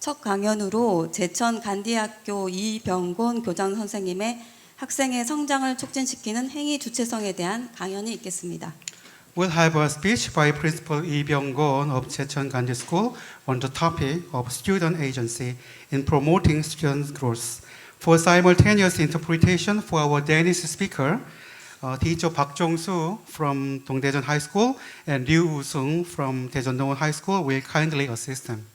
첫 강연으로 제천 간디학교 이병곤 교장 선생님의 학생의 성장을 촉진시키는 행위 주체성에 대한 강연이 있겠습니다. We'll have a speech by Principal Lee Byung-gon of Checheon Gandhi School on the topic of student agency in promoting student growth. For simultaneous interpretation for our Danish speaker, teacher Park Jong-soo from Dongdaejeon High School and Ryu Woo-sung from Daejeon High School will kindly assist him.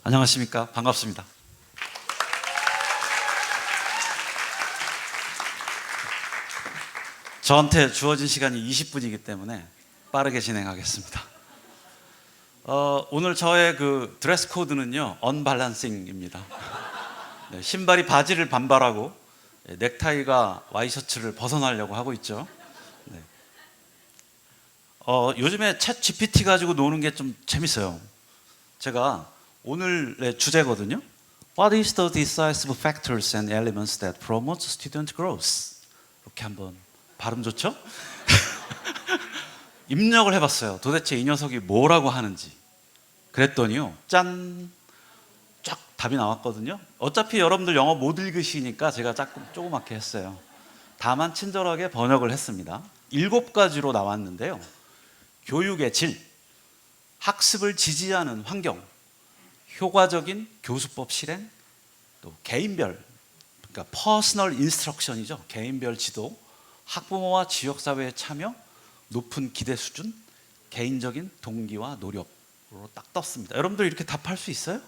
안녕하십니까. 반갑습니다. 저한테 주어진 시간이 20분이기 때문에 빠르게 진행하겠습니다. 오늘 저의 그 드레스 코드는요, 언밸런싱입니다. 네, 신발이 바지를 반발하고 넥타이가 와이셔츠를 벗어나려고 하고 있죠. 네. 요즘에 챗 GPT 가지고 노는 게 좀 재밌어요. 제가 오늘의 주제거든요. What is the decisive factors and elements that promote student growth? 이렇게 한번 발음 좋죠? 입력을 해봤어요. 도대체 이 녀석이 뭐라고 하는지. 그랬더니요, 짠! 쫙 답이 나왔거든요. 어차피 여러분들 영어 못 읽으시니까 제가 조그맣게 했어요. 다만 친절하게 번역을 했습니다. 7가지로 나왔는데요. 교육의 질, 학습을 지지하는 환경, 효과적인 교수법 실행, 또 개인별, 그러니까 퍼스널 인스트럭션이죠. 개인별 지도, 학부모와 지역사회의 참여, 높은 기대 수준, 개인적인 동기와 노력으로 딱 떴습니다. 여러분들 이렇게 답할 수 있어요?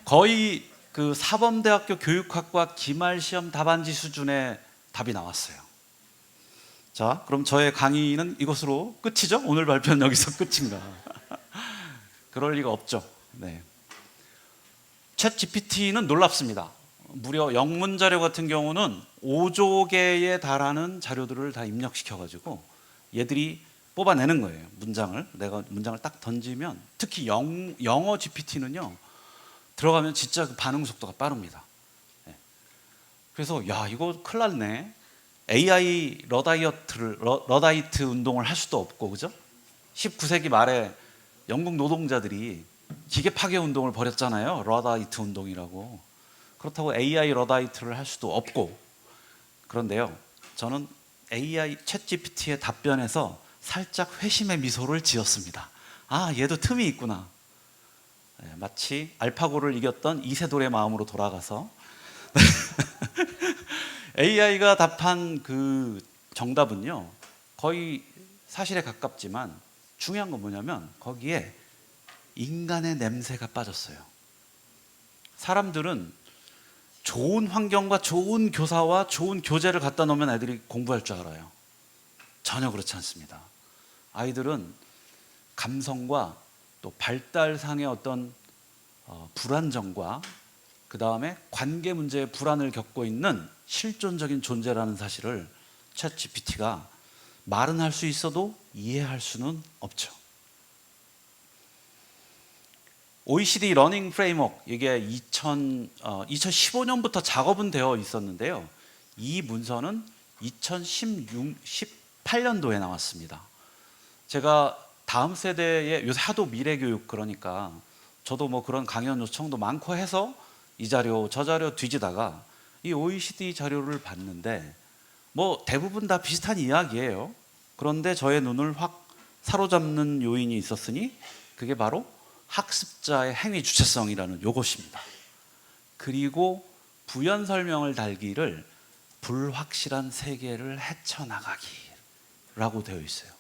거의 그 사범대학교 교육학과 기말시험 답안지 수준의 답이 나왔어요. 자, 그럼 저의 강의는 이것으로 끝이죠? 오늘 발표는 여기서 끝인가? 그럴 리가 없죠. 네. 챗 GPT는 놀랍습니다. 무려 영문 자료 같은 경우는 5조 개에 달하는 자료들을 다 입력시켜가지고 얘들이 뽑아내는 거예요. 문장을. 내가 문장을 딱 던지면, 특히 영어 GPT는요, 들어가면 진짜 그 반응 속도가 빠릅니다. 네. 그래서 야, 이거 큰일 났네. AI 러다이트 운동을 할 수도 없고, 그죠? 19세기 말에 영국 노동자들이 기계 파괴 운동을 벌였잖아요. 러다이트 운동이라고. 그렇다고 AI 러다이트를 할 수도 없고. 그런데요, 저는 AI 챗 GPT의 답변에서 살짝 회심의 미소를 지었습니다. 아, 얘도 틈이 있구나. 네, 마치 알파고를 이겼던 이세돌의 마음으로 돌아가서 AI가 답한 그 정답은요, 거의 사실에 가깝지만 중요한 건 뭐냐면 거기에 인간의 냄새가 빠졌어요. 사람들은 좋은 환경과 좋은 교사와 좋은 교재를 갖다 놓으면 애들이 공부할 줄 알아요. 전혀 그렇지 않습니다. 아이들은 감성과 또 발달상의 어떤 불안정과 그 다음에 관계 문제의 불안을 겪고 있는 실존적인 존재라는 사실을 챗 GPT가 말은 할 수 있어도 이해할 수는 없죠. OECD 러닝 프레임워크, 이게 2015년부터 작업은 되어 있었는데요. 이 문서는 2018년도에 나왔습니다. 제가 다음 세대에 요새 하도 미래교육, 그러니까 저도 뭐 그런 강연 요청도 많고 해서 이 자료 저 자료 뒤지다가 이 OECD 자료를 봤는데 뭐 대부분 다 비슷한 이야기예요. 그런데 저의 눈을 확 사로잡는 요인이 있었으니 그게 바로 학습자의 행위 주체성이라는 요것입니다. 그리고 부연 설명을 달기를 불확실한 세계를 헤쳐나가기라고 되어 있어요.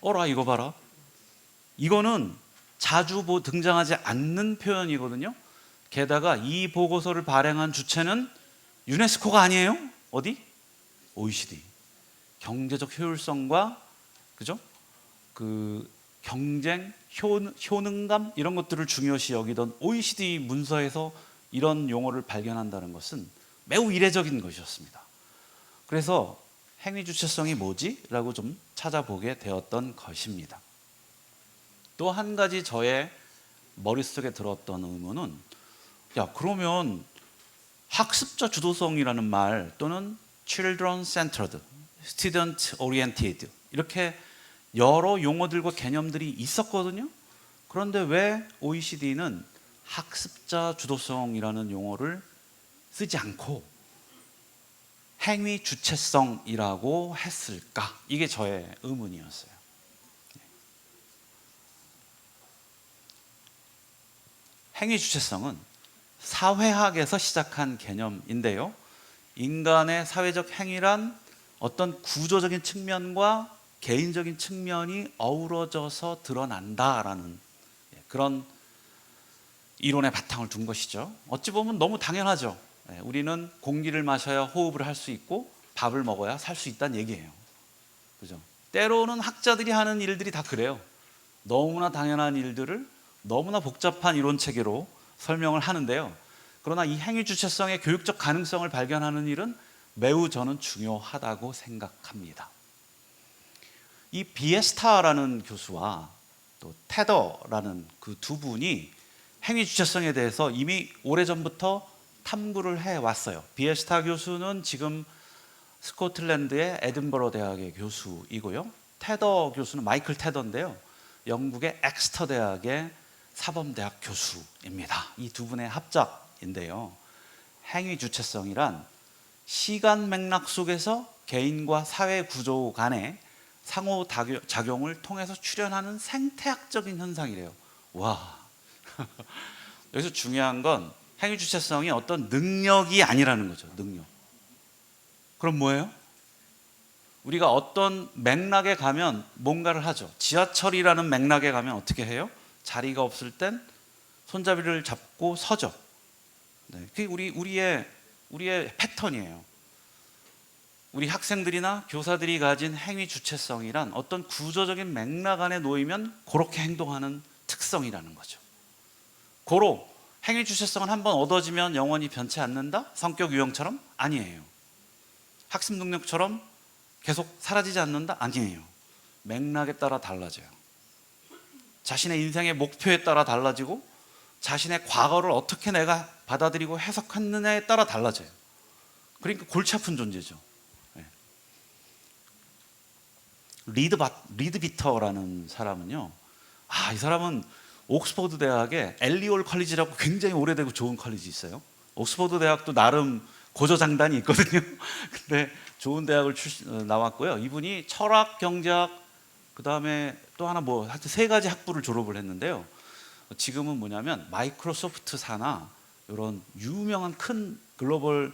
어라, 이거 봐라. 이거는 자주 등장하지 않는 표현이거든요. 게다가 이 보고서를 발행한 주체는 유네스코가 아니에요. 어디? OECD. 경제적 효율성과, 그죠? 그 경쟁, 효능감 이런 것들을 중요시 여기던 OECD 문서에서 이런 용어를 발견한다는 것은 매우 이례적인 것이었습니다. 그래서 행위 주체성이 뭐지? 라고 좀 찾아보게 되었던 것입니다. 또 한 가지 저의 머릿속에 들었던 의문은, 야, 그러면 학습자 주도성이라는 말 또는 children centered, student oriented 이렇게 여러 용어들과 개념들이 있었거든요. 그런데 왜 OECD는 학습자 주도성이라는 용어를 쓰지 않고 행위 주체성이라고 했을까? 이게 저의 의문이었어요. 행위 주체성은 사회학에서 시작한 개념인데요. 인간의 사회적 행위란 어떤 구조적인 측면과 개인적인 측면이 어우러져서 드러난다라는 그런 이론의 바탕을 둔 것이죠. 어찌 보면 너무 당연하죠. 우리는 공기를 마셔야 호흡을 할 수 있고 밥을 먹어야 살 수 있다는 얘기예요. 그죠? 때로는 학자들이 하는 일들이 다 그래요. 너무나 당연한 일들을 너무나 복잡한 이론 체계로 설명을 하는데요. 그러나 이 행위 주체성의 교육적 가능성을 발견하는 일은 매우 저는 중요하다고 생각합니다. 이 비에스타라는 교수와 또 테더라는 그 두 분이 행위 주체성에 대해서 이미 오래전부터 탐구를 해왔어요. 비에스타 교수는 지금 스코틀랜드의 에든버러 대학의 교수이고요. 테더 교수는 마이클 테더인데요. 영국의 엑스터 대학의 사범대학 교수입니다. 이 두 분의 합작인데요. 행위 주체성이란 시간 맥락 속에서 개인과 사회 구조 간의 상호작용을 통해서 출현하는 생태학적인 현상이래요. 와, 여기서 중요한 건 행위 주체성이 어떤 능력이 아니라는 거죠. 능력. 그럼 뭐예요? 우리가 어떤 맥락에 가면 뭔가를 하죠. 지하철이라는 맥락에 가면 어떻게 해요? 자리가 없을 땐 손잡이를 잡고 서죠. 네, 그게 우리의 패턴이에요. 우리 학생들이나 교사들이 가진 행위 주체성이란 어떤 구조적인 맥락 안에 놓이면 그렇게 행동하는 특성이라는 거죠. 고로 행위 주체성은 한번 얻어지면 영원히 변치 않는다? 성격 유형처럼? 아니에요. 학습 능력처럼 계속 사라지지 않는다? 아니에요. 맥락에 따라 달라져요. 자신의 인생의 목표에 따라 달라지고 자신의 과거를 어떻게 내가 받아들이고 해석하느냐에 따라 달라져요. 그러니까 골치 아픈 존재죠. 리드비터라는 사람은요, 이 사람은 옥스퍼드 대학의 엘리올 컬리지라고 굉장히 오래되고 좋은 컬리지 있어요. 옥스퍼드 대학도 나름 고조장단이 있거든요. 근데 좋은 대학을 나왔고요. 이분이 철학, 경제학, 그 다음에 또 하나 하여튼 3가지 학부를 졸업을 했는데요. 지금은 뭐냐면 마이크로소프트사나 이런 유명한 큰 글로벌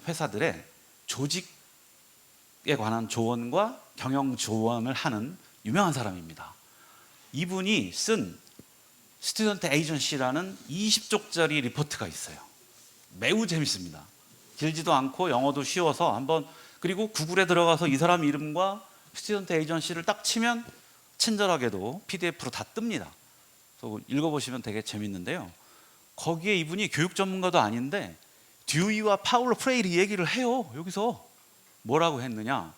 회사들의 조직에 관한 조언과 경영 조언을 하는 유명한 사람입니다. 이분이 쓴 스튜던트 에이전시라는 20쪽짜리 리포트가 있어요. 매우 재밌습니다. 길지도 않고 영어도 쉬워서 한번, 그리고 구글에 들어가서 이 사람 이름과 스튜던트 에이전시를 딱 치면 친절하게도 PDF로 다 뜹니다. 그래서 읽어보시면 되게 재밌는데요. 거기에 이분이 교육 전문가도 아닌데 듀이와 파울로 프레이리 얘기를 해요. 여기서 뭐라고 했느냐?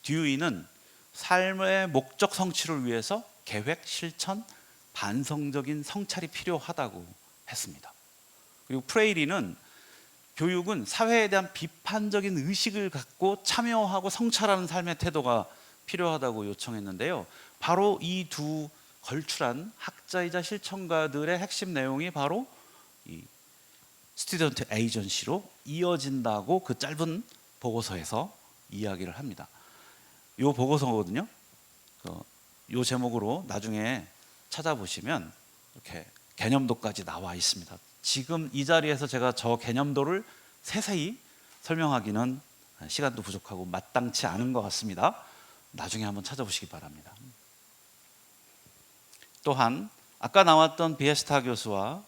듀이는 삶의 목적 성취를 위해서 계획, 실천, 반성적인 성찰이 필요하다고 했습니다. 그리고 프레이리는 교육은 사회에 대한 비판적인 의식을 갖고 참여하고 성찰하는 삶의 태도가 필요하다고 요청했는데요. 바로 이 두 걸출한 학자이자 실천가들의 핵심 내용이 바로 이 스튜던트 에이전시로 이어진다고 그 짧은 보고서에서 이야기를 합니다. 이 보고서거든요. 이 제목으로 나중에 찾아보시면 이렇게 개념도까지 나와 있습니다. 지금 이 자리에서 제가 저 개념도를 세세히 설명하기는 시간도 부족하고 마땅치 않은 것 같습니다. 나중에 한번 찾아보시기 바랍니다. 또한 아까 나왔던 비에스타 교수와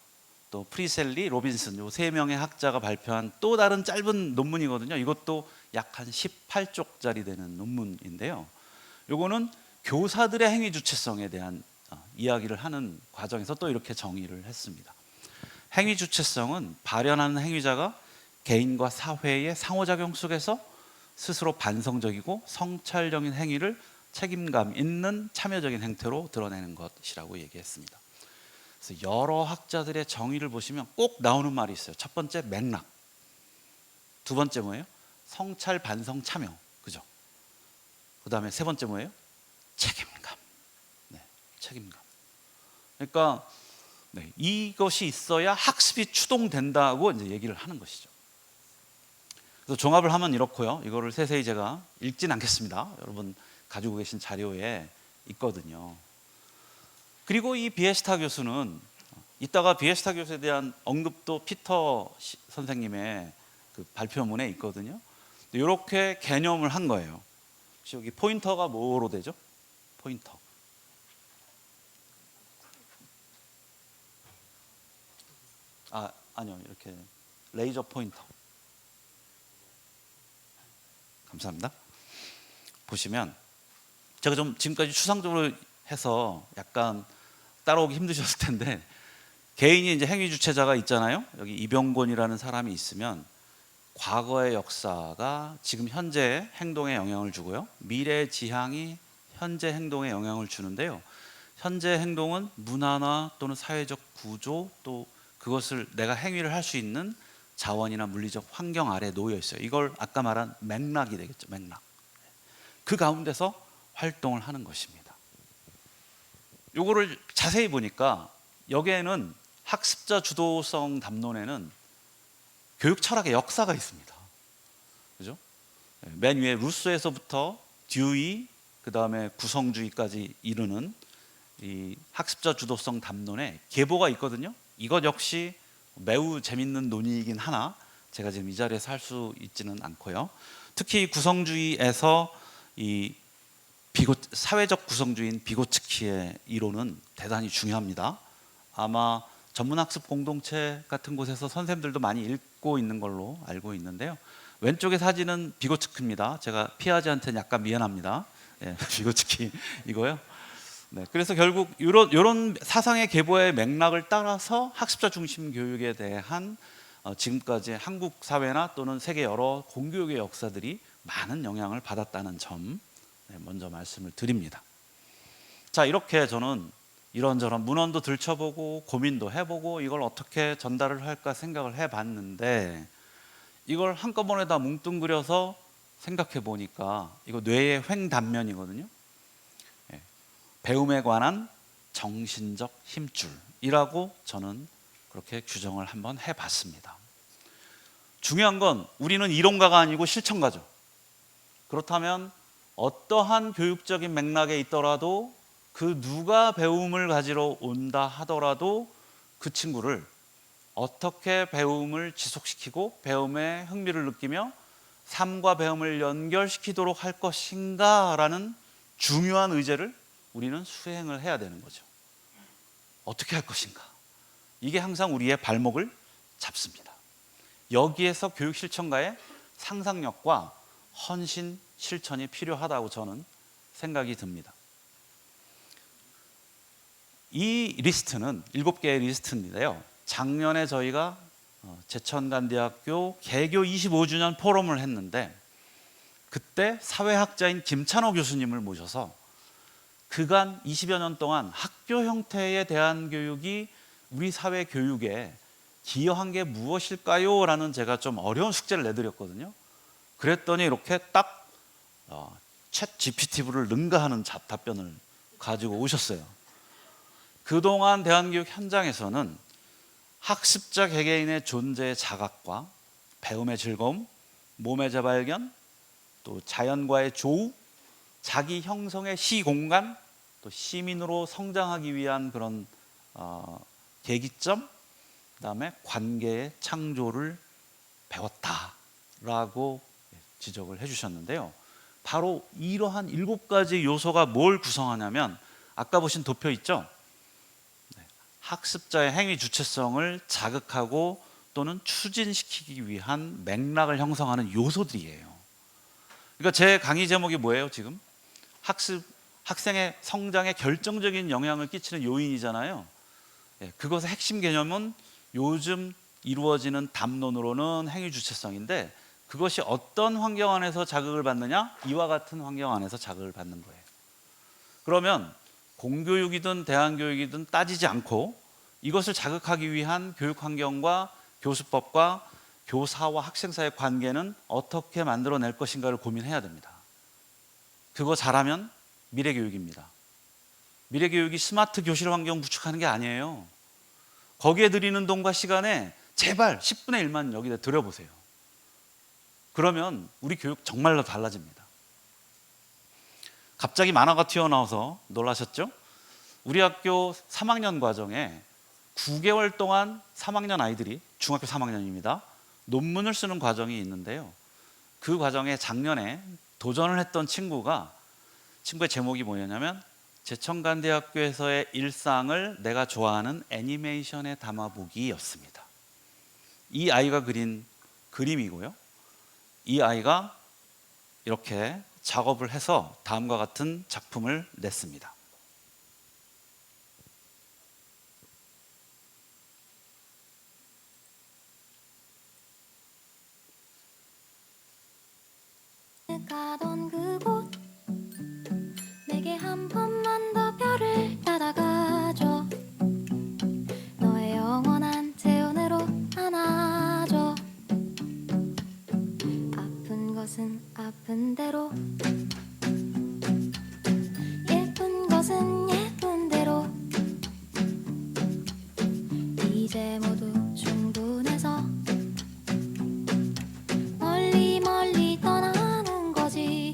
또 프리셀리, 로빈슨 이 3명의 학자가 발표한 또 다른 짧은 논문이거든요. 이것도 약 한 18쪽짜리 되는 논문인데요. 이거는 교사들의 행위 주체성에 대한 이야기를 하는 과정에서 또 이렇게 정의를 했습니다. 행위 주체성은 발현하는 행위자가 개인과 사회의 상호작용 속에서 스스로 반성적이고 성찰적인 행위를 책임감 있는 참여적인 행태로 드러내는 것이라고 얘기했습니다. 그래서 여러 학자들의 정의를 보시면 꼭 나오는 말이 있어요. 첫 번째 맥락, 두 번째 뭐예요? 성찰, 반성, 참여, 그죠? 그 다음에 세 번째 뭐예요? 책임감. 네, 책임감. 그러니까 네, 이것이 있어야 학습이 추동된다고 이제 얘기를 하는 것이죠. 그래서 종합을 하면 이렇고요. 이거를 세세히 제가 읽진 않겠습니다. 여러분 가지고 계신 자료에 있거든요. 그리고 이 비에스타 교수는 이따가 비에스타 교수에 대한 언급도 피터 선생님의 그 발표문에 있거든요. 이렇게 개념을 한 거예요. 혹시 여기 포인터가 뭐로 되죠? 포인터. 아니요. 이렇게 레이저 포인터. 감사합니다. 보시면 제가 좀 지금까지 추상적으로 해서 약간 따라오기 힘드셨을 텐데, 개인이 이제 행위 주체자가 있잖아요. 여기 이병곤이라는 사람이 있으면 과거의 역사가 지금 현재 행동에 영향을 주고요. 미래 지향이 현재 행동에 영향을 주는데요. 현재 행동은 문화나 또는 사회적 구조, 또 그것을 내가 행위를 할 수 있는 자원이나 물리적 환경 아래 놓여 있어요. 이걸 아까 말한 맥락이 되겠죠. 맥락. 그 가운데서 활동을 하는 것입니다. 요거를 자세히 보니까 여기에는 학습자 주도성 담론에는 교육 철학의 역사가 있습니다. 그죠? 맨 위에 루소에서부터 듀이, 그 다음에 구성주의까지 이르는 이 학습자 주도성 담론에 계보가 있거든요. 이것 역시 매우 재밌는 논의이긴 하나 제가 지금 이 자리에서 할 수 있지는 않고요. 특히 구성주의에서 이 사회적 구성주의인 비고츠키의 이론은 대단히 중요합니다. 아마 전문학습 공동체 같은 곳에서 선생님들도 많이 읽고 있는 걸로 알고 있는데요. 왼쪽의 사진은 비고츠키입니다. 제가 피아지한테는 약간 미안합니다. 예, 비고츠키 이거요. 네, 그래서 결국 이런 사상의 계보의 맥락을 따라서 학습자 중심 교육에 대한 지금까지 한국 사회나 또는 세계 여러 공교육의 역사들이 많은 영향을 받았다는 점 먼저 말씀을 드립니다. 자, 이렇게 저는 이런저런 문헌도 들춰보고 고민도 해보고 이걸 어떻게 전달을 할까 생각을 해봤는데, 이걸 한꺼번에 다 뭉뚱그려서 생각해 보니까 이거 뇌의 횡단면이거든요. 배움에 관한 정신적 힘줄이라고 저는 그렇게 규정을 한번 해봤습니다. 중요한 건 우리는 이론가가 아니고 실천가죠. 그렇다면 어떠한 교육적인 맥락에 있더라도 그 누가 배움을 가지러 온다 하더라도 그 친구를 어떻게 배움을 지속시키고 배움에 흥미를 느끼며 삶과 배움을 연결시키도록 할 것인가라는 중요한 의제를 우리는 수행을 해야 되는 거죠. 어떻게 할 것인가? 이게 항상 우리의 발목을 잡습니다. 여기에서 교육 실천가의 상상력과 헌신 실천이 필요하다고 저는 생각이 듭니다. 이 리스트는 7개의 리스트인데요. 작년에 저희가 제천간대학교 개교 25주년 포럼을 했는데, 그때 사회학자인 김찬호 교수님을 모셔서 그간 20여 년 동안 학교 형태의 대한 교육이 우리 사회 교육에 기여한 게 무엇일까요? 라는 제가 좀 어려운 숙제를 내드렸거든요. 그랬더니 이렇게 딱 챗 GPT를 능가하는 답변을 가지고 오셨어요. 그동안 대한교육 현장에서는 학습자 개개인의 존재의 자각과 배움의 즐거움, 몸의 재발견, 또 자연과의 조우, 자기 형성의 시공간, 또 시민으로 성장하기 위한 그런 계기점, 그다음에 관계의 창조를 배웠다라고 지적을 해주셨는데요. 바로 이러한 7가지 요소가 뭘 구성하냐면, 아까 보신 도표 있죠? 학습자의 행위 주체성을 자극하고 또는 추진시키기 위한 맥락을 형성하는 요소들이에요. 그러니까 제 강의 제목이 뭐예요? 지금 학생의 성장에 결정적인 영향을 끼치는 요인이잖아요. 그것의 핵심 개념은 요즘 이루어지는 담론으로는 행위 주체성인데, 그것이 어떤 환경 안에서 자극을 받느냐? 이와 같은 환경 안에서 자극을 받는 거예요. 그러면 공교육이든 대안교육이든 따지지 않고 이것을 자극하기 위한 교육 환경과 교수법과 교사와 학생 사이의 관계는 어떻게 만들어낼 것인가를 고민해야 됩니다. 그거 잘하면 미래교육입니다. 미래교육이 스마트 교실 환경 구축하는 게 아니에요. 거기에 들이는 돈과 시간에 제발 10분의 1만 여기다 들여보세요. 그러면 우리 교육 정말로 달라집니다. 갑자기 만화가 튀어나와서 놀라셨죠? 우리 학교 3학년 과정에 9개월 동안 3학년 아이들이, 중학교 3학년입니다, 논문을 쓰는 과정이 있는데요. 그 과정에 작년에 도전을 했던 친구의 제목이 뭐였냐면 제천간대학교에서의 일상을 내가 좋아하는 애니메이션에 담아보기였습니다. 이 아이가 그린 그림이고요. 이 아이가 이렇게 작업을 해서 다음과 같은 작품을 냈습니다. 가던 그곳 내게 한 번만 더 별을 따다가줘. 너의 영원한 재혼으로 안아줘. 아픈 것은 아픈 대로, 예쁜 것은 예쁜 대로. 이제 모두 충분해서 멀리 멀리 떠나는 거지.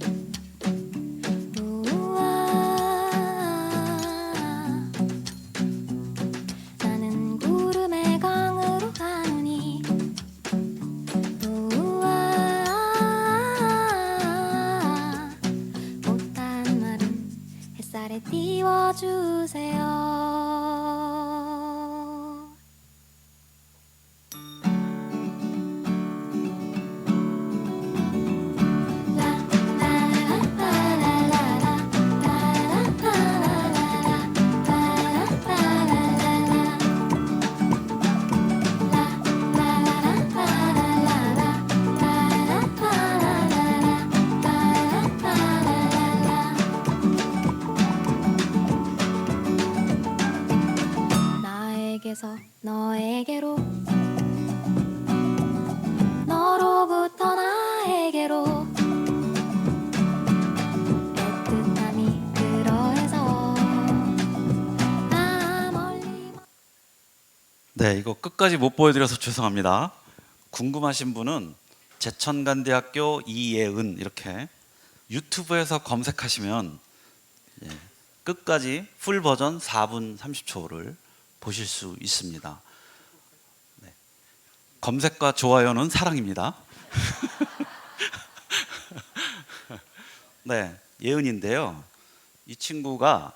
우와, 나는 구름의 강으로 가느니. 우와, 못한 말은 햇살에 띄워주세요. 나에게서 너에게로, 너로부터 나에게로. 애틋함이 그러해서 나 멀리. 네, 이거 끝까지 못 보여드려서 죄송합니다. 궁금하신 분은 제천간대학교 이예은 이렇게 유튜브에서 검색하시면 끝까지 풀 버전 4분 30초를 보실 수 있습니다. 네. 검색과 좋아요는 사랑입니다. 네, 예은인데요. 이 친구가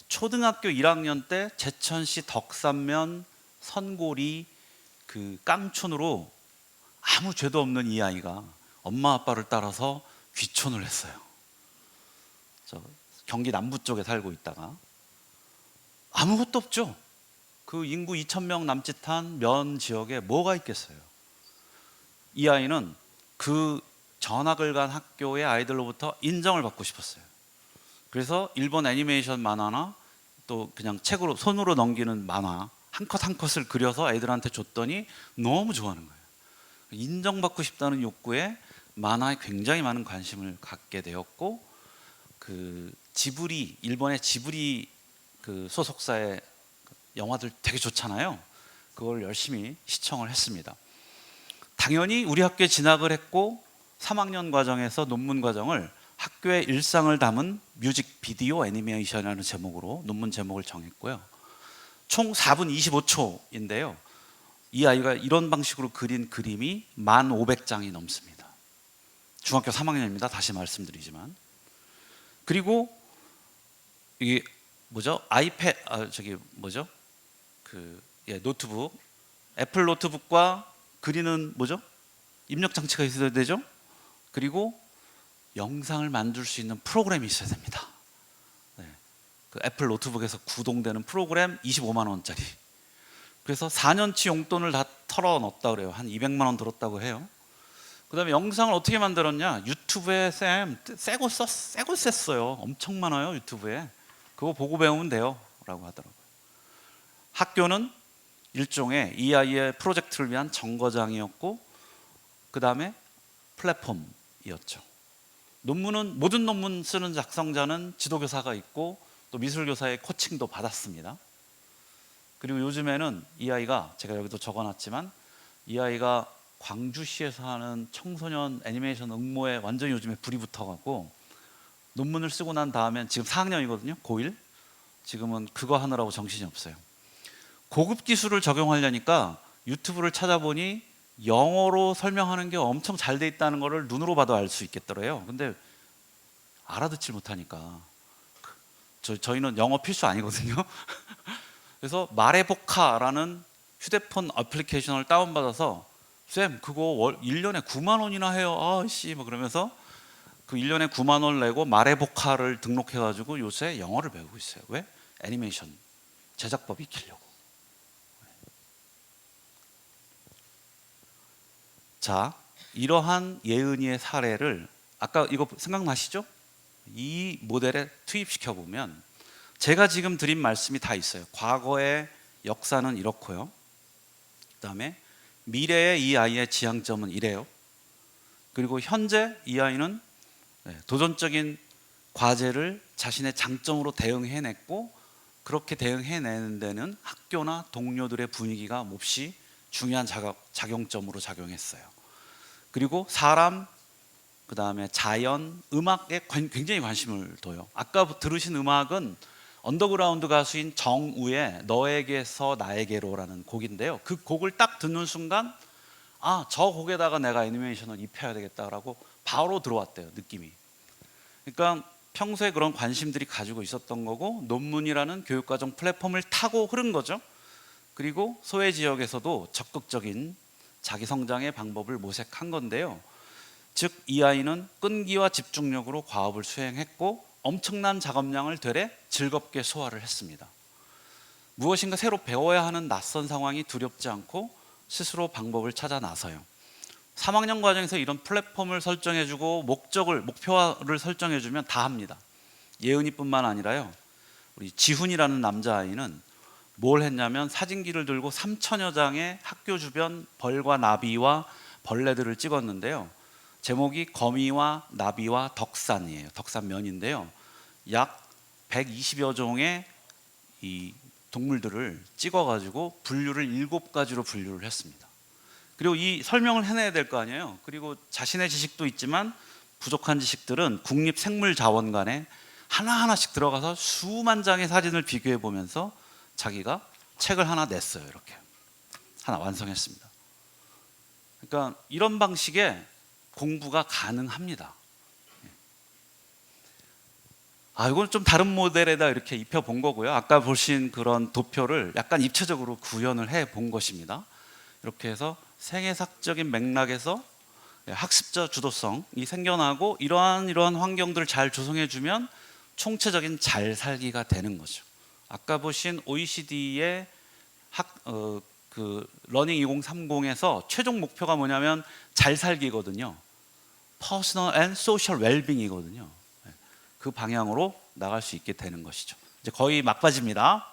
초등학교 1학년 때 제천시 덕산면 선고리 그 깡촌으로 아무 죄도 없는 이 아이가 엄마 아빠를 따라서 귀촌을 했어요. 저 경기 남부 쪽에 살고 있다가 아무것도 없죠. 그 인구 2,000명 남짓한 면 지역에 뭐가 있겠어요. 이 아이는 그 전학을 간 학교의 아이들로부터 인정을 받고 싶었어요. 그래서 일본 애니메이션 만화나 또 그냥 책으로 손으로 넘기는 만화 한 컷 한 컷을 그려서 애들한테 줬더니 너무 좋아하는 거예요. 인정받고 싶다는 욕구에 만화에 굉장히 많은 관심을 갖게 되었고, 그 지브리, 일본의 지브리 그 소속사의 영화들 되게 좋잖아요. 그걸 열심히 시청을 했습니다. 당연히 우리 학교에 진학을 했고 3학년 과정에서 논문 과정을 학교의 일상을 담은 뮤직비디오 애니메이션이라는 제목으로 논문 제목을 정했고요. 총 4분 25초인데요. 이 아이가 이런 방식으로 그린 그림이 1,500장이 넘습니다. 중학교 3학년입니다. 다시 말씀드리지만. 그리고 이게 뭐죠? 노트북, 애플 노트북과 그리는 뭐죠? 입력 장치가 있어야 되죠? 그리고 영상을 만들 수 있는 프로그램이 있어야 됩니다. 네. 그 애플 노트북에서 구동되는 프로그램 25만 원짜리. 그래서 4년치 용돈을 다 털어 넣었다 그래요. 한 200만 원 들었다고 해요. 그 다음에 영상을 어떻게 만들었냐? 유튜브에 새거 썼어요. 엄청 많아요, 유튜브에. 그거 보고 배우면 돼요 라고 하더라고요. 학교는 일종의 이 아이의 프로젝트를 위한 정거장이었고 그 다음에 플랫폼이었죠. 논문은 모든 논문 쓰는 작성자는 지도교사가 있고 또 미술교사의 코칭도 받았습니다. 그리고 요즘에는 이 아이가 제가 여기도 적어놨지만 이 아이가 광주시에서 하는 청소년 애니메이션 응모에 완전히 요즘에 불이 붙어갖고 논문을 쓰고 난 다음엔 지금 4학년이거든요. 고1. 지금은 그거 하느라고 정신이 없어요. 고급 기술을 적용하려니까 유튜브를 찾아보니 영어로 설명하는 게 엄청 잘 돼 있다는 거를 눈으로 봐도 알 수 있겠더래요. 근데 알아듣질 못하니까 저희는 영어 필수 아니거든요. 그래서 말해보카라는 휴대폰 애플리케이션을 다운받아서 쌤 그거 1년에 9만 원이나 해요. 아씨 뭐 그러면서 그 1년에 9만 원 내고 말해보카를 등록해가지고 요새 영어를 배우고 있어요. 왜? 애니메이션 제작법 익히려고. 자, 이러한 예은이의 사례를 아까 이거 생각나시죠? 이 모델에 투입시켜 보면 제가 지금 드린 말씀이 다 있어요. 과거의 역사는 이렇고요. 그다음에 미래의 이 아이의 지향점은 이래요. 그리고 현재 이 아이는 도전적인 과제를 자신의 장점으로 대응해냈고 그렇게 대응해내는 데는 학교나 동료들의 분위기가 몹시 중요한 작용점으로 작용했어요. 그리고 사람, 그 다음에 자연, 음악에 굉장히 관심을 둬요. 아까 들으신 음악은 언더그라운드 가수인 정우의 너에게서 나에게로라는 곡인데요. 그 곡을 딱 듣는 순간 저 곡에다가 내가 애니메이션을 입혀야 되겠다라고 바로 들어왔대요. 느낌이. 그러니까 평소에 그런 관심들이 가지고 있었던 거고 논문이라는 교육과정 플랫폼을 타고 흐른 거죠. 그리고 소외 지역에서도 적극적인 자기 성장의 방법을 모색한 건데요. 즉 이 아이는 끈기와 집중력으로 과업을 수행했고 엄청난 작업량을 되레 즐겁게 소화를 했습니다. 무엇인가 새로 배워야 하는 낯선 상황이 두렵지 않고 스스로 방법을 찾아 나서요. 3학년 과정에서 이런 플랫폼을 설정해주고 목표를 설정해주면 다 합니다. 예은이뿐만 아니라요. 우리 지훈이라는 남자아이는 뭘 했냐면 사진기를 들고 3천여 장의 학교 주변 벌과 나비와 벌레들을 찍었는데요. 제목이 거미와 나비와 덕산이에요. 덕산면인데요. 약 120여 종의 이 동물들을 찍어가지고 분류를 7가지로 분류를 했습니다. 그리고 이 설명을 해내야 될 거 아니에요. 그리고 자신의 지식도 있지만 부족한 지식들은 국립생물자원관에 하나하나씩 들어가서 수만 장의 사진을 비교해 보면서 자기가 책을 하나 냈어요. 이렇게 하나 완성했습니다. 그러니까 이런 방식의 공부가 가능합니다. 이건 좀 다른 모델에다 이렇게 입혀 본 거고요. 아까 보신 그런 도표를 약간 입체적으로 구현을 해 본 것입니다. 이렇게 해서 생애학적인 맥락에서 학습자 주도성이 생겨나고 이러한 환경들을 잘 조성해 주면 총체적인 잘 살기가 되는 거죠. 아까 보신 OECD의 러닝 2030에서 최종 목표가 뭐냐면 잘 살기거든요. Personal and Social Well-being이거든요. 그 방향으로 나갈 수 있게 되는 것이죠. 이제 거의 막바지입니다.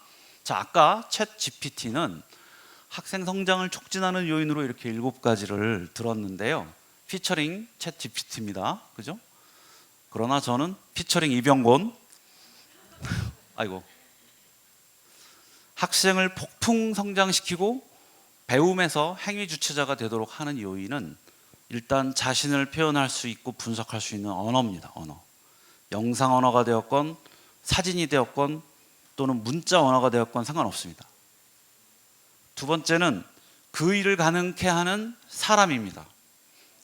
자, 아까 챗 GPT는 학생 성장을 촉진하는 요인으로 이렇게 7가지를 들었는데요. 피처링 챗 GPT입니다. 그죠? 그러나 저는 피처링 이병곤 아이고 학생을 폭풍 성장시키고 배움에서 행위 주체자가 되도록 하는 요인은 일단 자신을 표현할 수 있고 분석할 수 있는 언어입니다. 언어. 영상 언어가 되었건 사진이 되었건 또는 문자 언어가 되었건 상관없습니다. 두 번째는 그 일을 가능케 하는 사람입니다.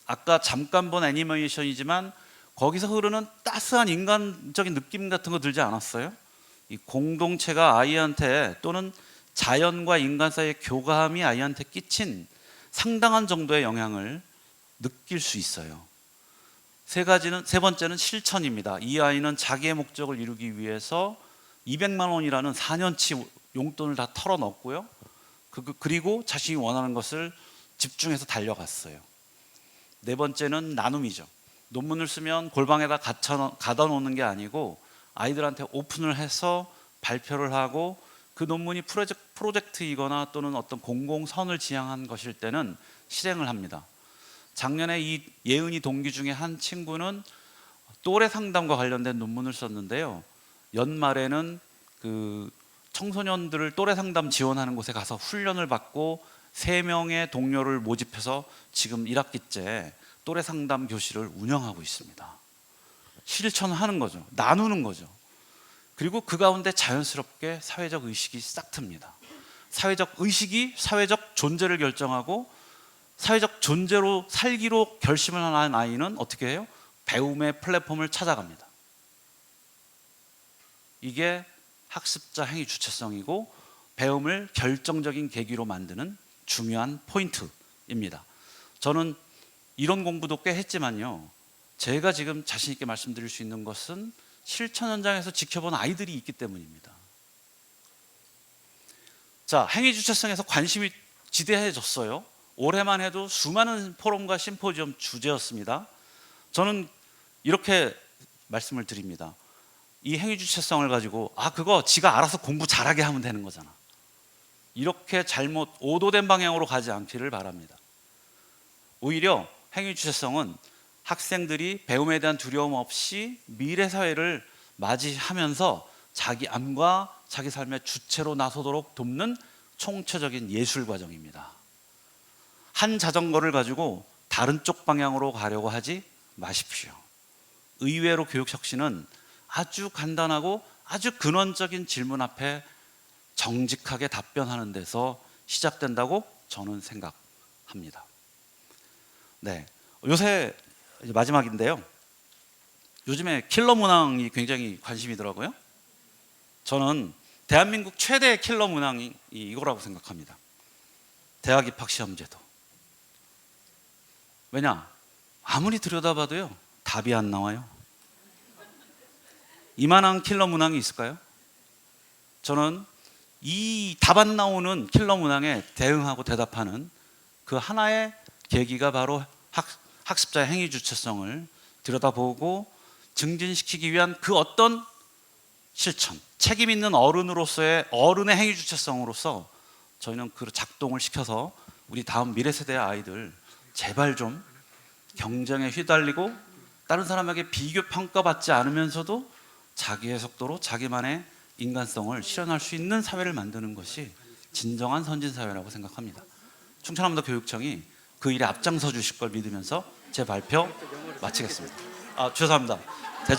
아까 잠깐 본 애니메이션이지만 거기서 흐르는 따스한 인간적인 느낌 같은 거 들지 않았어요? 이 공동체가 아이한테 또는 자연과 인간 사이의 교감이 아이한테 끼친 상당한 정도의 영향을 느낄 수 있어요. 세 번째는 실천입니다. 이 아이는 자기의 목적을 이루기 위해서 200만 원이라는 4년치 용돈을 다 털어넣었고요. 그리고 자신이 원하는 것을 집중해서 달려갔어요. 네 번째는 나눔이죠. 논문을 쓰면 골방에다 가둬 놓는 게 아니고 아이들한테 오픈을 해서 발표를 하고 그 논문이 프로젝트이거나 또는 어떤 공공선을 지향한 것일 때는 실행을 합니다. 작년에 이 예은이 동기 중에 한 친구는 또래 상담과 관련된 논문을 썼는데요. 연말에는 그 청소년들을 또래 상담 지원하는 곳에 가서 훈련을 받고 3명의 동료를 모집해서 지금 1학기째 또래 상담 교실을 운영하고 있습니다. 실천하는 거죠. 나누는 거죠. 그리고 그 가운데 자연스럽게 사회적 의식이 싹 틉니다. 사회적 의식이 사회적 존재를 결정하고 사회적 존재로 살기로 결심을 한 아이는 어떻게 해요? 배움의 플랫폼을 찾아갑니다. 이게 학습자 행위 주체성이고 배움을 결정적인 계기로 만드는 중요한 포인트입니다. 저는 이런 공부도 꽤 했지만요. 제가 지금 자신 있게 말씀드릴 수 있는 것은 실천 현장에서 지켜본 아이들이 있기 때문입니다. 자, 행위 주체성에서 관심이 지대해졌어요. 올해만 해도 수많은 포럼과 심포지엄 주제였습니다. 저는 이렇게 말씀을 드립니다. 이 행위 주체성을 가지고 그거 지가 알아서 공부 잘하게 하면 되는 거잖아. 이렇게 잘못 오도된 방향으로 가지 않기를 바랍니다. 오히려 행위 주체성은 학생들이 배움에 대한 두려움 없이 미래 사회를 맞이하면서 자기 암과 자기 삶의 주체로 나서도록 돕는 총체적인 예술 과정입니다. 한 자전거를 가지고 다른 쪽 방향으로 가려고 하지 마십시오. 의외로 교육 혁신은 아주 간단하고 아주 근원적인 질문 앞에 정직하게 답변하는 데서 시작된다고 저는 생각합니다. 네, 요새 이제 마지막인데요. 요즘에 킬러 문항이 굉장히 관심이더라고요. 저는 대한민국 최대 킬러 문항이 이거라고 생각합니다. 대학 입학 시험제도. 왜냐? 아무리 들여다봐도요, 답이 안 나와요. 이만한 킬러 문항이 있을까요? 저는 이 답 안 나오는 킬러 문항에 대응하고 대답하는 그 하나의 계기가 바로 학습자의 행위 주체성을 들여다보고 증진시키기 위한 그 어떤 실천, 책임 있는 어른으로서의 어른의 행위 주체성으로서 저희는 그 작동을 시켜서 우리 다음 미래 세대의 아이들 제발 좀 경쟁에 휘달리고 다른 사람에게 비교 평가받지 않으면서도 자기의 속도로 자기만의 인간성을 실현할 수 있는 사회를 만드는 것이 진정한 선진사회라고 생각합니다. 충청남도 교육청이 그 일에 앞장서 주실 걸 믿으면서 제 발표 마치겠습니다. 죄송합니다.